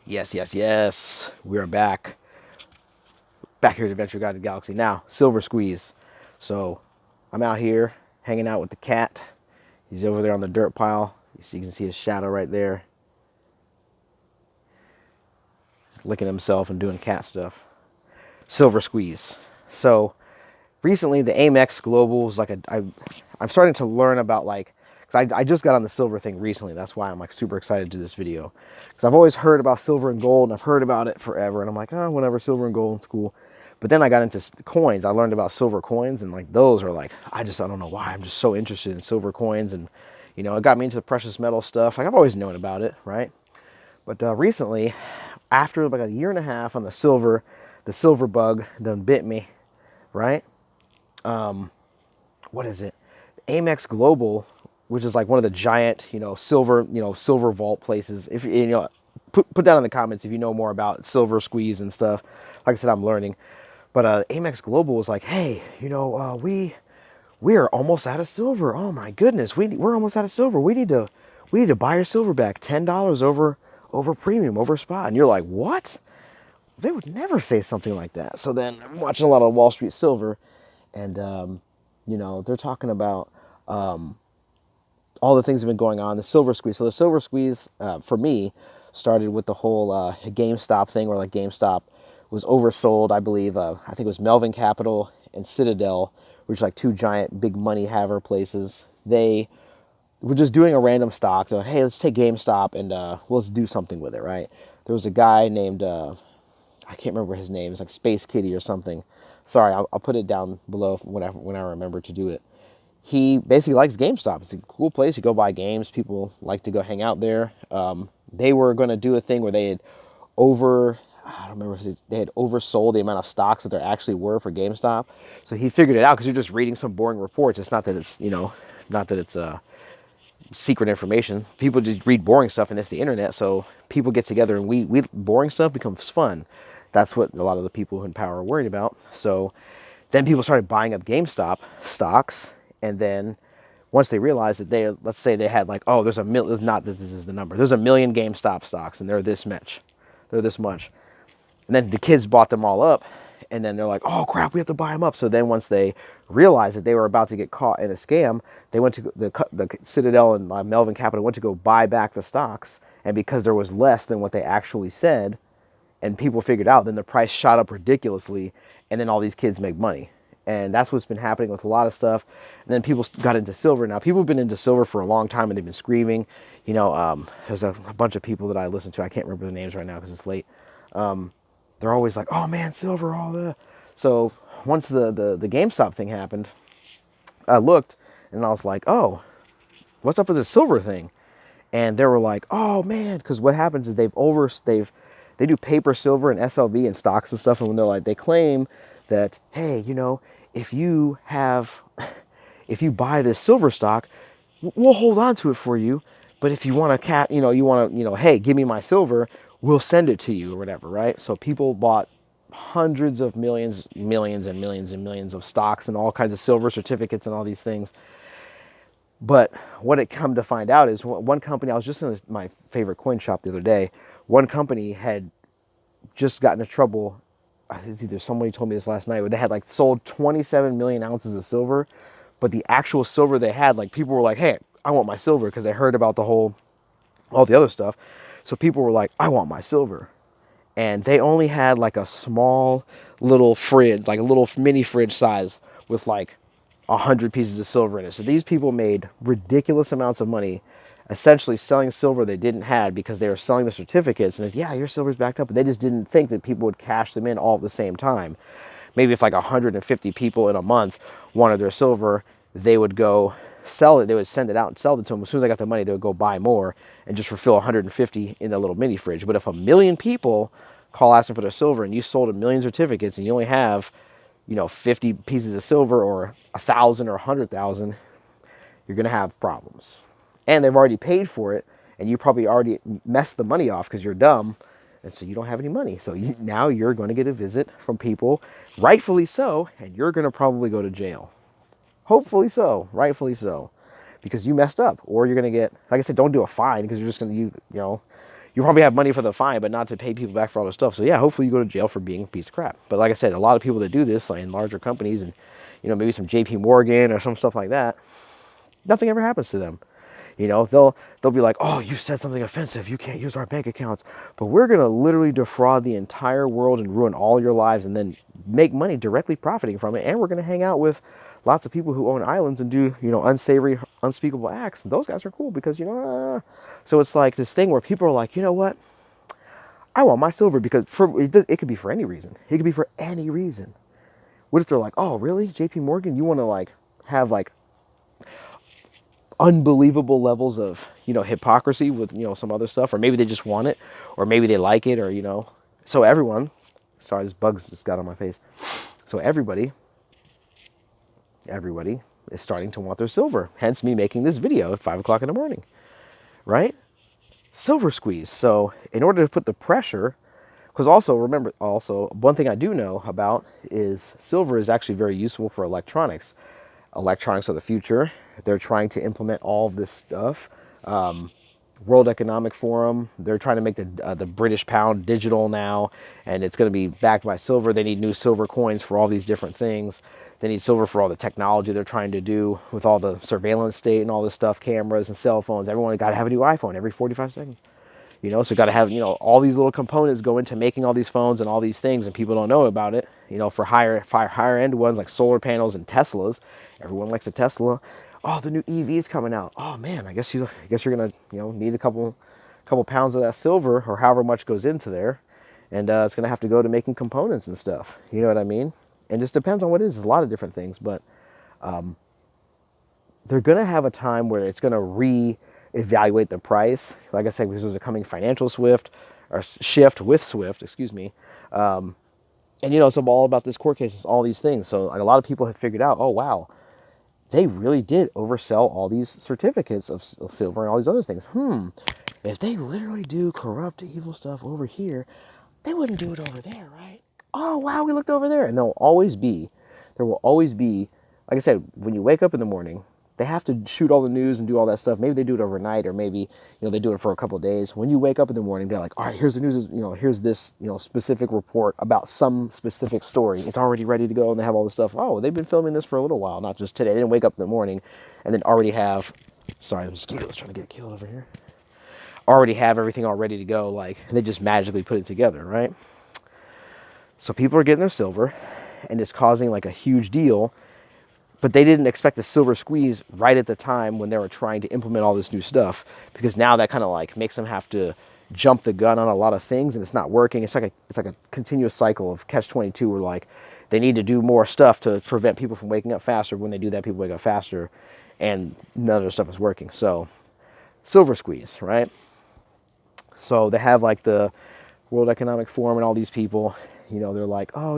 Yes, yes, yes. We are back. Back here at Adventure Guide to the Galaxy. Now, Silver Squeeze. So, I'm out here hanging out with the cat. He's over there on the dirt pile. You can see his shadow right there. He's licking himself and doing cat stuff. Silver Squeeze. So, recently the Amex Global is like I'm starting to learn about like, because I just got on the silver thing recently. That's why I'm like super excited to do this video. Because I've always heard about silver and gold and I've heard about it forever. And I'm like, oh, whatever, silver and gold, it's cool. But then I got into coins. I learned about silver coins and like those are like, I don't know why. I'm just so interested in silver coins. And, you know, it got me into the precious metal stuff. Like I've always known about it, right? But recently, after like a year and a half on the silver bug done bit me, right? What is it? Amex Global, which is like one of the giant, silver vault places. If you know, put down in the comments if you know more about silver squeeze and stuff. Like I said, I'm learning. But Amex Global was like, hey, we are almost out of silver. Oh my goodness, we're almost out of silver. We need to buy our silver back, $10 over premium, over spot. And you're like, what? They would never say something like that. So then I'm watching a lot of Wall Street Silver, and they're talking about all the things that have been going on. The silver squeeze. So the silver squeeze for me started with the whole GameStop thing, where like GameStop was oversold. I believe I think it was Melvin Capital and Citadel, which are like two giant big money haver places. They were just doing a random stock. They're like, hey, let's take GameStop and let's do something with it, right? There was a guy named I can't remember his name. It's like Space Kitty or something. Sorry, I'll put it down below when I remember to do it. He basically likes GameStop. It's a cool place. You go buy games. People like to go hang out there. They were going to do a thing where they had I don't remember if they had oversold the amount of stocks that there actually were for GameStop. So he figured it out because you're just reading some boring reports. It's not that it's, not that it's secret information. People just read boring stuff and it's the internet. So people get together and we boring stuff becomes fun. That's what a lot of the people in power are worried about. So then people started buying up GameStop stocks, and then once they realized that let's say they had like, oh, there's a million, not that this is the number, there's a million GameStop stocks, and they're this much, and then the kids bought them all up, and then they're like, oh crap, we have to buy them up. So then once they realized that they were about to get caught in a scam, they went to the Citadel and Melvin Capital went to go buy back the stocks, and because there was less than what they actually said, and people figured out, then the price shot up ridiculously, and then all these kids make money. And that's what's been happening with a lot of stuff. And then people got into silver. Now, people have been into silver for a long time, and they've been screaming. There's a bunch of people that I listen to. I can't remember the names right now because it's late. They're always like, oh, man, silver, all the... So once the GameStop thing happened, I looked, and I was like, oh, what's up with this silver thing? And they were like, oh, man, because what happens is they do paper silver and SLV and stocks and stuff, and when they claim that, hey, if you buy this silver stock, we'll hold on to it for you, but if you want hey, give me my silver, we'll send it to you or whatever, right? So people bought hundreds of millions and millions and millions of stocks and all kinds of silver certificates and all these things. But what it come to find out is one company, I was just in my favorite coin shop the other day, one company had just gotten into trouble. I think either somebody told me this last night, where they had like sold 27 million ounces of silver, but the actual silver they had, like people were like, hey, I want my silver, because they heard about all the other stuff. So people were like, I want my silver. And they only had like a small little fridge, like a little mini fridge size with like 100 pieces of silver in it. So these people made ridiculous amounts of money essentially selling silver they didn't have, because they were selling the certificates, and yeah, your silver's backed up, but they just didn't think that people would cash them in all at the same time. Maybe if like 150 people in a month wanted their silver, they would go sell it. They would send it out and sell it to them. As soon as they got the money, they would go buy more and just refill 150 in a little mini fridge. But if a million people call asking for their silver, and you sold a million certificates, and you only have 50 pieces of silver, or 1,000 or 100,000, you're gonna have problems. And they've already paid for it, and you probably already messed the money off because you're dumb, and so you don't have any money. So now you're going to get a visit from people, rightfully so, and you're going to probably go to jail. Hopefully so, rightfully so, because you messed up. Or you're going to get, like I said, don't do a fine, because you're just going to, you probably have money for the fine, but not to pay people back for all this stuff. So yeah, hopefully you go to jail for being a piece of crap. But like I said, a lot of people that do this, like in larger companies, and maybe some JP Morgan or some stuff like that, nothing ever happens to them. They'll be like, oh, you said something offensive, you can't use our bank accounts, but we're gonna literally defraud the entire world and ruin all your lives, and then make money directly profiting from it. And we're gonna hang out with lots of people who own islands and do unsavory, unspeakable acts. And those guys are cool because so it's like this thing where people are like, you know what, I want my silver because it could be for any reason. It could be for any reason. What if they're like, oh, really, JP Morgan, you want to like have like unbelievable levels of hypocrisy with some other stuff, or maybe they just want it, or maybe they like it, or so everyone, sorry, this bug's just got on my face. So everybody is starting to want their silver, hence me making this video at 5 o'clock in the morning, right? Silver squeeze. So in order to put the pressure, because also remember, one thing I do know about is silver is actually very useful for electronics. Electronics of the future. They're trying to implement all of this stuff. World Economic Forum, they're trying to make the British pound digital now, and it's going to be backed by silver. They need new silver coins for all these different things. They need silver for all the technology they're trying to do with all the surveillance state and all this stuff, cameras and cell phones. Everyone got to have a new iPhone every 45 seconds. So got to have, all these little components go into making all these phones and all these things, and people don't know about it. For higher end ones like solar panels and Teslas, everyone likes a Tesla. Oh, the new EVs coming out. Oh man, I guess you're gonna need a couple pounds of that silver or however much goes into there, and it's gonna have to go to making components and stuff. You know what I mean? And it just depends on what it is. There's a lot of different things, but they're gonna have a time where it's gonna evaluate the price. Like I said, because there's a coming financial shift with Swift, excuse me. And it's all about this court cases, all these things. So like a lot of people have figured out, oh wow, they really did oversell all these certificates of silver and all these other things. If they literally do corrupt, evil stuff over here, they wouldn't do it over there, right? Oh wow, we looked over there. And there will always be, like I said, when you wake up in the morning, they have to shoot all the news and do all that stuff. Maybe they do it overnight, or maybe they do it for a couple of days. When you wake up in the morning, they're like, all right, here's the news. Here's this specific report about some specific story. It's already ready to go, and they have all this stuff. Oh, they've been filming this for a little while, not just today. They didn't wake up in the morning and then already have. Sorry, the mosquito's trying to get killed over here. Already have everything all ready to go, like, and they just magically put it together, right? So people are getting their silver, and it's causing like a huge deal. But they didn't expect the silver squeeze right at the time when they were trying to implement all this new stuff, because now that kind of like makes them have to jump the gun on a lot of things, and it's not working. It's like a continuous cycle of catch-22 where like they need to do more stuff to prevent people from waking up faster. When they do that, people wake up faster, and none of their stuff is working. So silver squeeze, right? So they have like the World Economic Forum and all these people, they're like, oh,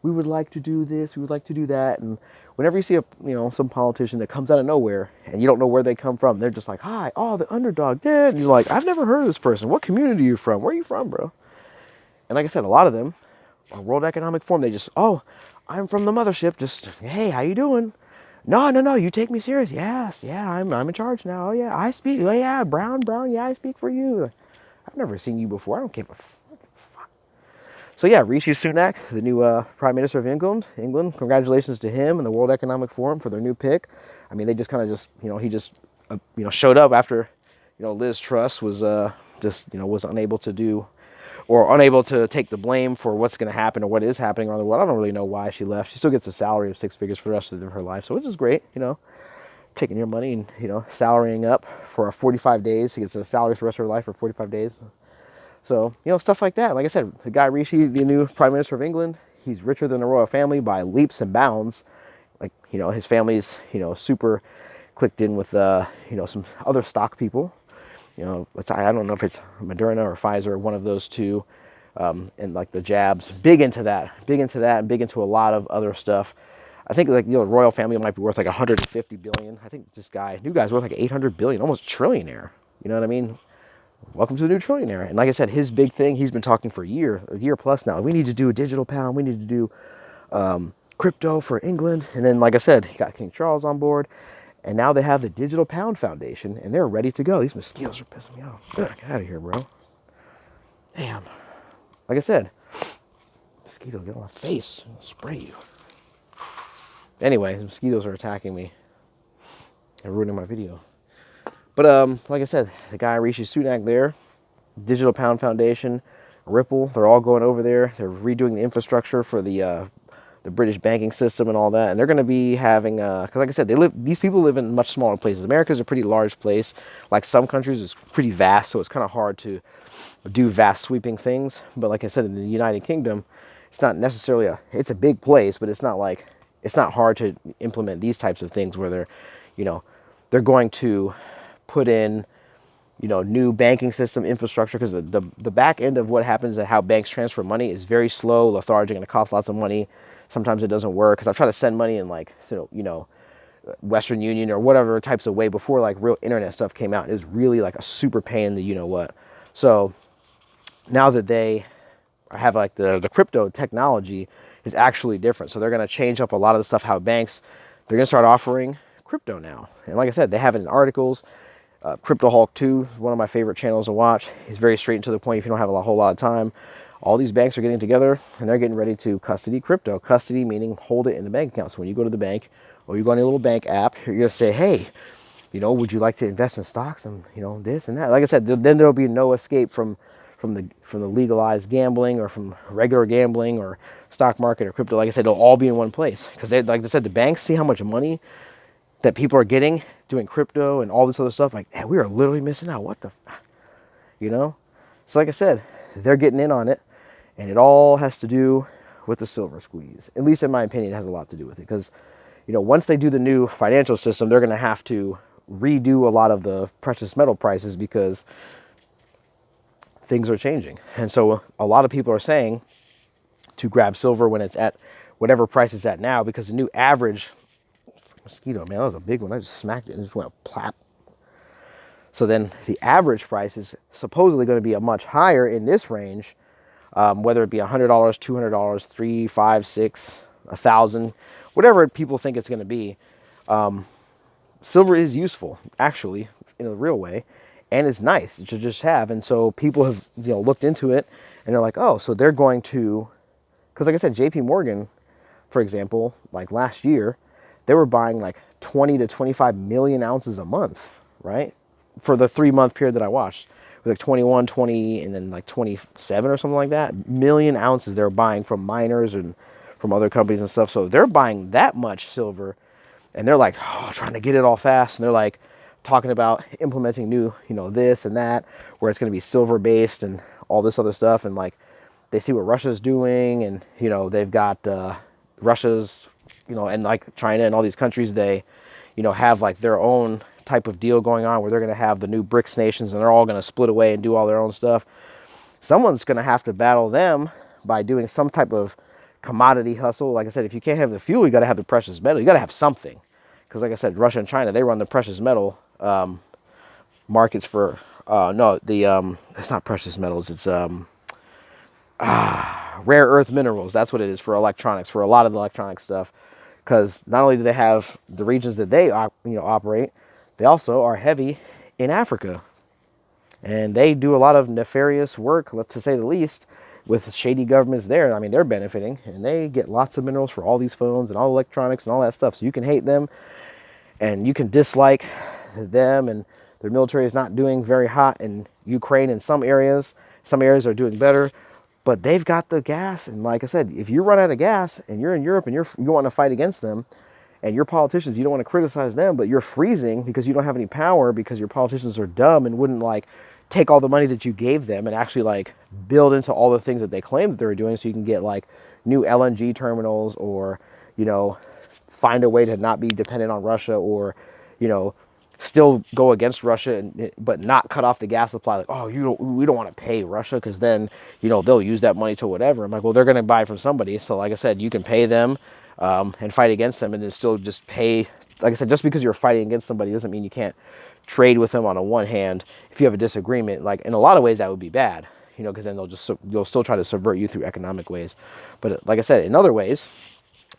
we would like to do this, we would like to do that. And whenever you see some politician that comes out of nowhere and you don't know where they come from, they're just like, hi, oh, the underdog did. And you're like, I've never heard of this person. What community are you from? Where are you from, bro? And like I said, a lot of them are World Economic Forum. They just, oh, I'm from the mothership. Just, hey, how you doing? No, you take me serious. Yes, yeah, I'm in charge now. Oh yeah, I speak. Oh yeah, Brown, yeah, I speak for you. I've never seen you before. I don't give a fuck. So yeah, Rishi Sunak, the new Prime Minister of England. Congratulations to him and the World Economic Forum for their new pick. I mean, they just kind of he just showed up after Liz Truss was was unable to do, or unable to take the blame for what's going to happen or what is happening around the world. I don't really know why she left. She still gets a salary of 6 figures for the rest of her life, so which is great. Taking your money and salarying up for 45 days. She gets a salary for the rest of her life for 45 days. So, stuff like that. Like I said, the guy Rishi, the new Prime Minister of England, he's richer than the royal family by leaps and bounds. Like, his family's, super clicked in with, some other stock people. I don't know if it's Moderna or Pfizer or one of those two. And like the jabs, big into that, and big into a lot of other stuff. I think like, the royal family might be worth like 150 billion. I think this new guy's worth like 800 billion, almost a trillionaire. You know what I mean? Welcome to the new trillionaire. And like I said, his big thing, he's been talking for a year plus now. We need to do a digital pound. We need to do crypto for England. And then, like I said, he got King Charles on board. And now they have the Digital Pound Foundation, and they're ready to go. These mosquitoes are pissing me off. Ugh, get out of here, bro. Damn. Like I said, mosquito, get on my face. I'll spray you. Anyway, the mosquitoes are attacking me and ruining my video. But like I said, the guy Rishi Sunak there, Digital Pound Foundation, Ripple, they're all going over there. They're redoing the infrastructure for the British banking system and all that. And they're going to be having, because like I said, these people live in much smaller places. America's a pretty large place. Like some countries, it's pretty vast, so it's kind of hard to do vast sweeping things. But like I said, in the United Kingdom, it's not necessarily it's a big place, but it's not hard to implement these types of things where they're going to put in, new banking system infrastructure, because the back end of what happens and how banks transfer money is very slow, lethargic, and it costs lots of money. Sometimes it doesn't work, because I've tried to send money in Western Union or whatever types of way before like real internet stuff came out. It was really like a super pain in the what. So now that they have like the crypto technology is actually different. So they're going to change up a lot of the stuff, how banks, they're going to start offering crypto now. And like I said, they have it in articles. Crypto Hulk 2 is one of my favorite channels to watch. He's very straight and to the point if you don't have a whole lot of time. All these banks are getting together and they're getting ready to custody crypto. Custody meaning hold it in the bank account. So when you go to the bank or you go on your little bank app, you're going to say, hey, would you like to invest in stocks and, this and that. Like I said, then there'll be no escape from the legalized gambling or from regular gambling or stock market or crypto. Like I said, it'll all be in one place. Because like I said, the banks see how much money that people are getting doing crypto and all this other stuff. Like, we are literally missing out. What the, So like I said, they're getting in on it. And it all has to do with the silver squeeze. At least in my opinion, it has a lot to do with it. Because, once they do the new financial system, they're going to have to redo a lot of the precious metal prices because things are changing. And so a lot of people are saying to grab silver when it's at whatever price it's at now, because the new average mosquito, man, that was a big one. I just smacked it and it just went plap. So then the average price is supposedly going to be a much higher in this range, whether it be $100, $200, $3, $5, $6, $1,000, whatever people think it's going to be. Silver is useful, actually, in a real way, and it's nice to just have. And so people have looked into it, and they're like, oh, so they're going to, because like I said, JP Morgan, for example, like last year, they were buying like 20 to 25 million ounces a month, right? For the 3-month period that I watched. It was like 21, 20, and then like 27 or something like that. Million ounces they're buying from miners and from other companies and stuff. So they're buying that much silver, and they're like, trying to get it all fast. And they're like talking about implementing new, this and that, where it's going to be silver based and all this other stuff. And like, they see what Russia's doing, and, they've got Russia's, and like China and all these countries, they, have like their own type of deal going on where they're going to have the new BRICS nations and they're all going to split away and do all their own stuff. Someone's going to have to battle them by doing some type of commodity hustle. Like I said, if you can't have the fuel, you got to have the precious metal. You got to have something. Because like I said, Russia and China, they run the precious metal markets for, it's not precious metals. It's rare earth minerals. That's what it is for electronics, for a lot of the electronic stuff. Because not only do they have the regions that they operate, they also are heavy in Africa. And they do a lot of nefarious work, let's say the least, with shady governments there. I mean, they're benefiting, and they get lots of minerals for all these phones and all electronics and all that stuff. So you can hate them, and you can dislike them, and their military is not doing very hot in Ukraine in some areas. Some areas are doing better, but they've got the gas. And like I said, if you run out of gas and you're in Europe and you want to fight against them, and your politicians, you don't want to criticize them, but you're freezing because you don't have any power because your politicians are dumb and wouldn't like take all the money that you gave them and actually like build into all the things that they claim that they were doing, so you can get like new LNG terminals, or, find a way to not be dependent on Russia, or, still go against Russia, but not cut off the gas supply. Like, we don't want to pay Russia because then, they'll use that money to whatever. I'm like, well, they're going to buy from somebody. So like I said, you can pay them and fight against them, and then still just pay. Like I said, just because you're fighting against somebody doesn't mean you can't trade with them on the one hand. If you have a disagreement, like in a lot of ways that would be bad, because then you'll still try to subvert you through economic ways. But like I said, in other ways,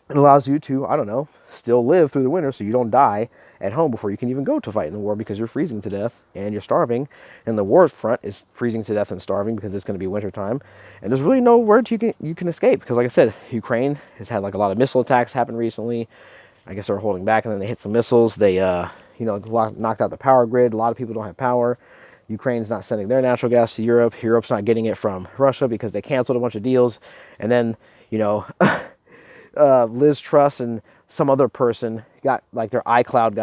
It allows you to, I don't know, still live through the winter so you don't die at home before you can even go to fight in the war because you're freezing to death and you're starving. And the war front is freezing to death and starving because it's going to be winter time. And there's really nowhere you can escape because, like I said, Ukraine has had like a lot of missile attacks happen recently. I guess they were holding back and then they hit some missiles. They, knocked out the power grid. A lot of people don't have power. Ukraine's not sending their natural gas to Europe. Europe's not getting it from Russia because they canceled a bunch of deals. And then, Liz Truss and some other person got like their iCloud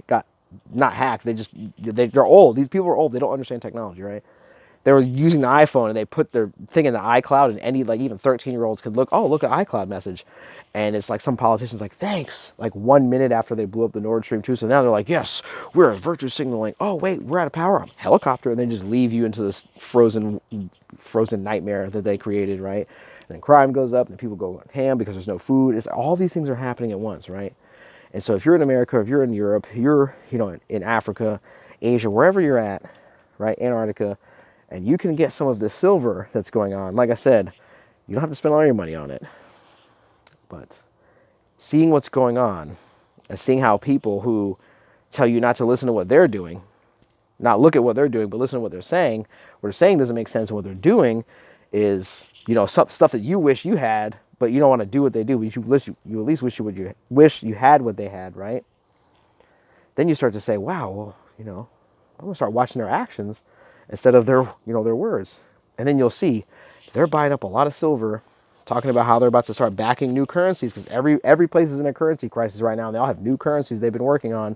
got not hacked. They're old. These people are old. They don't understand technology, right? They were using the iPhone and they put their thing in the iCloud, and any like even 13-year-olds could look at iCloud message, and it's like some politicians like thanks like 1 minute after they blew up the Nord Stream 2. So now they're like, yes, we're virtue signaling. Oh wait, we're out of power. Helicopter, and then just leave you into this frozen nightmare that they created, right? And then crime goes up and people go ham because there's no food. It's all these things are happening at once, right? And so if you're in America, if you're in Europe, you're in Africa, Asia, wherever you're at, right, Antarctica, and you can get some of the silver that's going on. Like I said, you don't have to spend all your money on it, but seeing what's going on and seeing how people who tell you not to listen to what they're doing, not look at what they're doing, but listen to what they're saying doesn't make sense, and what they're doing is, stuff that you wish you had, but you don't want to do what they do, but you at least wish you had what they had, right? Then you start to say, wow, well, I'm gonna start watching their actions instead of their words. And then you'll see they're buying up a lot of silver, talking about how they're about to start backing new currencies because every place is in a currency crisis right now, and they all have new currencies they've been working on.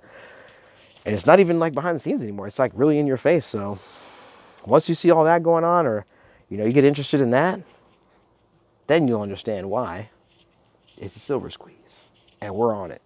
And it's not even like behind the scenes anymore. It's like really in your face. So once you see all that going on, or you get interested in that, then you'll understand why it's a silver squeeze. And we're on it.